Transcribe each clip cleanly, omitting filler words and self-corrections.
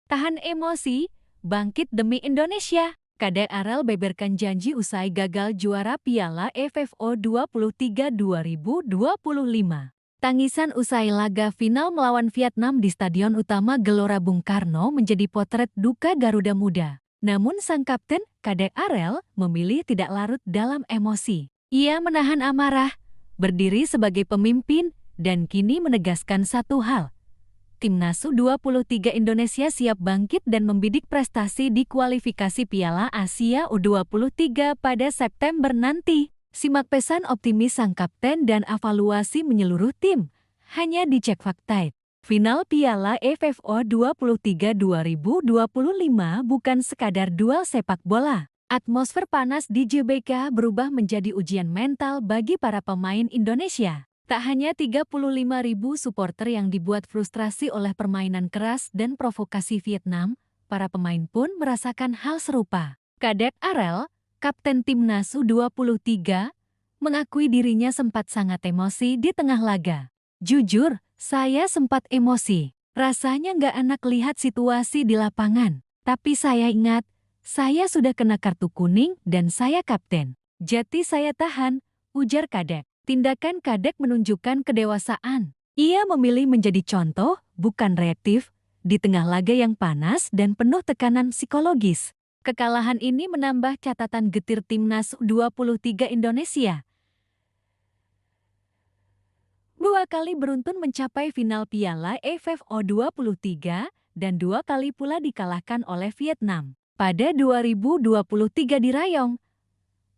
Tahan emosi, bangkit demi Indonesia. Kadek Arel beberkan janji usai gagal juara Piala AFF 23 2025. Tangisan usai laga final melawan Vietnam di Stadion Utama Gelora Bung Karno menjadi potret duka Garuda Muda. Namun sang kapten, Kadek Arel, memilih tidak larut dalam emosi. Ia menahan amarah, berdiri sebagai pemimpin, dan kini menegaskan satu hal. Timnas U23 Indonesia siap bangkit dan membidik prestasi di kualifikasi Piala Asia U23 pada September nanti. Simak pesan optimis sang kapten dan evaluasi menyeluruh tim. Hanya di Cek Fakta. Final Piala AFF 23 2025 bukan sekadar duel sepak bola. Atmosfer panas di GBK berubah menjadi ujian mental bagi para pemain Indonesia. Tak hanya 35.000 supporter yang dibuat frustrasi oleh permainan keras dan provokasi Vietnam, para pemain pun merasakan hal serupa. Kadek Arel, kapten Timnas U23, mengakui dirinya sempat sangat emosi di tengah laga. Jujur, saya sempat emosi. Rasanya nggak enak lihat situasi di lapangan. Tapi saya ingat, saya sudah kena kartu kuning dan saya kapten. Jadi saya tahan, ujar Kadek. Tindakan Kadek menunjukkan kedewasaan. Ia memilih menjadi contoh, bukan reaktif, di tengah laga yang panas dan penuh tekanan psikologis. Kekalahan ini menambah catatan getir Timnas U23 Indonesia. 2 kali beruntun mencapai final Piala AFF U23 dan 2 kali pula dikalahkan oleh Vietnam. Pada 2023 di Rayong,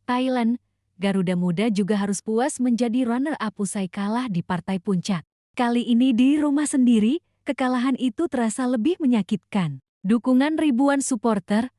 Thailand, Garuda Muda juga harus puas menjadi runner-up usai kalah di partai puncak. Kali ini di rumah sendiri, kekalahan itu terasa lebih menyakitkan. Dukungan ribuan supporter,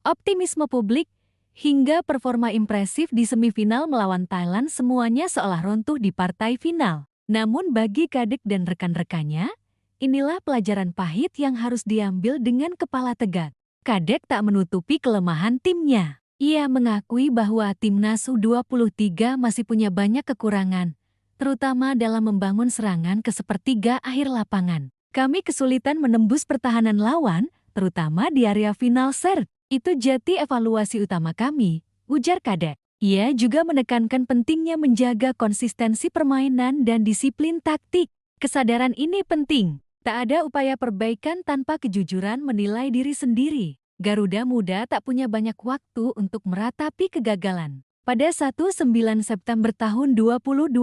optimisme publik, hingga performa impresif di semifinal melawan Thailand semuanya seolah runtuh di partai final. Namun bagi Kadek dan rekan-rekannya, inilah pelajaran pahit yang harus diambil dengan kepala tegak. Kadek tak menutupi kelemahan timnya. Ia mengakui bahwa Timnas U23 masih punya banyak kekurangan, terutama dalam membangun serangan ke sepertiga akhir lapangan. Kami kesulitan menembus pertahanan lawan, terutama di area final set. Itu jadi evaluasi utama kami, ujar Kadek. Ia juga menekankan pentingnya menjaga konsistensi permainan dan disiplin taktik. Kesadaran ini penting. Tak ada upaya perbaikan tanpa kejujuran menilai diri sendiri. Garuda Muda tak punya banyak waktu untuk meratapi kegagalan. Pada 19 September tahun 2025,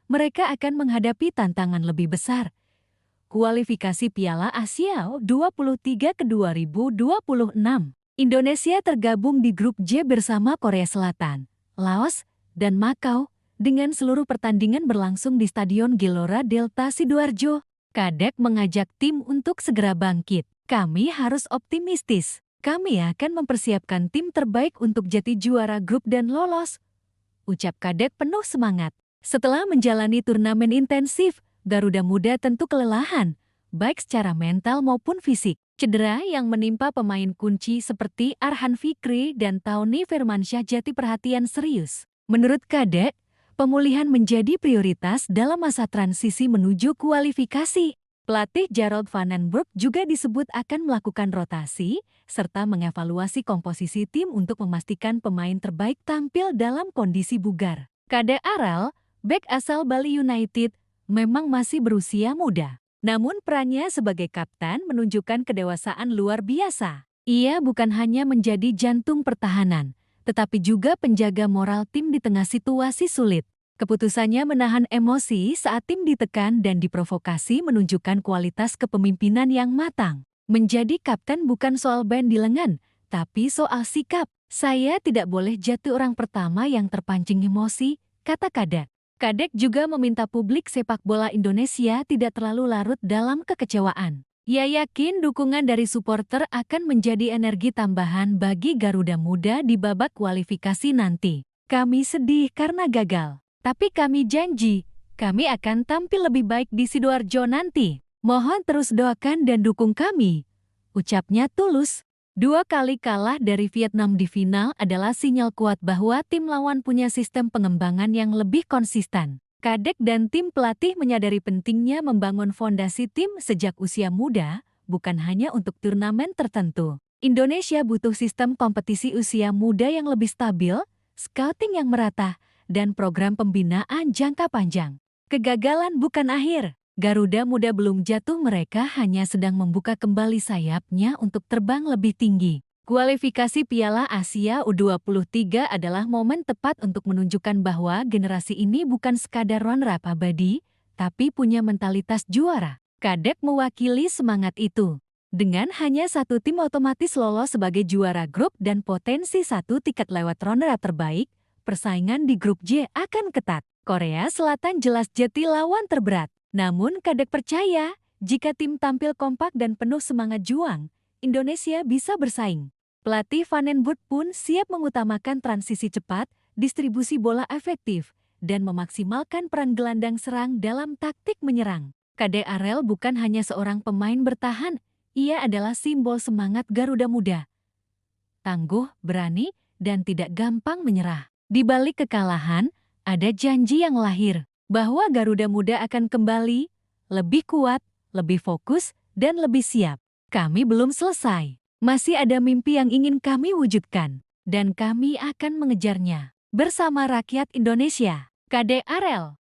mereka akan menghadapi tantangan lebih besar. Kualifikasi Piala Asia U23 ke 2026. Indonesia tergabung di grup J bersama Korea Selatan, Laos, dan Makau, dengan seluruh pertandingan berlangsung di Stadion Gelora Delta Sidoarjo. Kadek mengajak tim untuk segera bangkit. Kami harus optimistis. Kami akan mempersiapkan tim terbaik untuk jadi juara grup dan lolos, ucap Kadek penuh semangat. Setelah menjalani turnamen intensif, Garuda Muda tentu kelelahan, baik secara mental maupun fisik. Cedera yang menimpa pemain kunci seperti Arhan Fikri dan Tauni Firmansyah jadi perhatian serius. Menurut Kadek, pemulihan menjadi prioritas dalam masa transisi menuju kualifikasi. Pelatih Gerald Van den Broek juga disebut akan melakukan rotasi, serta mengevaluasi komposisi tim untuk memastikan pemain terbaik tampil dalam kondisi bugar. Kadek Arel, bek asal Bali United, memang masih berusia muda. Namun perannya sebagai kapten menunjukkan kedewasaan luar biasa. Ia bukan hanya menjadi jantung pertahanan, tetapi juga penjaga moral tim di tengah situasi sulit. Keputusannya menahan emosi saat tim ditekan dan diprovokasi menunjukkan kualitas kepemimpinan yang matang. Menjadi kapten bukan soal band di lengan, tapi soal sikap. Saya tidak boleh jatuh orang pertama yang terpancing emosi, kata Kadek. Kadek juga meminta publik sepak bola Indonesia tidak terlalu larut dalam kekecewaan. Ia yakin dukungan dari supporter akan menjadi energi tambahan bagi Garuda Muda di babak kualifikasi nanti. Kami sedih karena gagal. Tapi kami janji, kami akan tampil lebih baik di Sidoarjo nanti. Mohon terus doakan dan dukung kami, ucapnya tulus. 2 kali kalah dari Vietnam di final adalah sinyal kuat bahwa tim lawan punya sistem pengembangan yang lebih konsisten. Kadek dan tim pelatih menyadari pentingnya membangun fondasi tim sejak usia muda, bukan hanya untuk turnamen tertentu. Indonesia butuh sistem kompetisi usia muda yang lebih stabil, scouting yang merata, dan program pembinaan jangka panjang. Kegagalan bukan akhir. Garuda Muda belum jatuh, mereka hanya sedang membuka kembali sayapnya untuk terbang lebih tinggi. Kualifikasi Piala Asia U23 adalah momen tepat untuk menunjukkan bahwa generasi ini bukan sekadar runner-up abadi, tapi punya mentalitas juara. Kadek mewakili semangat itu. Dengan hanya satu tim otomatis lolos sebagai juara grup dan potensi satu tiket lewat runner-up terbaik, persaingan di grup J akan ketat. Korea Selatan jelas jadi lawan terberat. Namun Kadek percaya, jika tim tampil kompak dan penuh semangat juang, Indonesia bisa bersaing. Pelatih Van den Boer pun siap mengutamakan transisi cepat, distribusi bola efektif, dan memaksimalkan peran gelandang serang dalam taktik menyerang. Kadek Arel bukan hanya seorang pemain bertahan, ia adalah simbol semangat Garuda Muda. Tangguh, berani, dan tidak gampang menyerah. Di balik kekalahan, ada janji yang lahir, bahwa Garuda Muda akan kembali, lebih kuat, lebih fokus, dan lebih siap. Kami belum selesai. Masih ada mimpi yang ingin kami wujudkan, dan kami akan mengejarnya. Bersama rakyat Indonesia. Kadek Arel.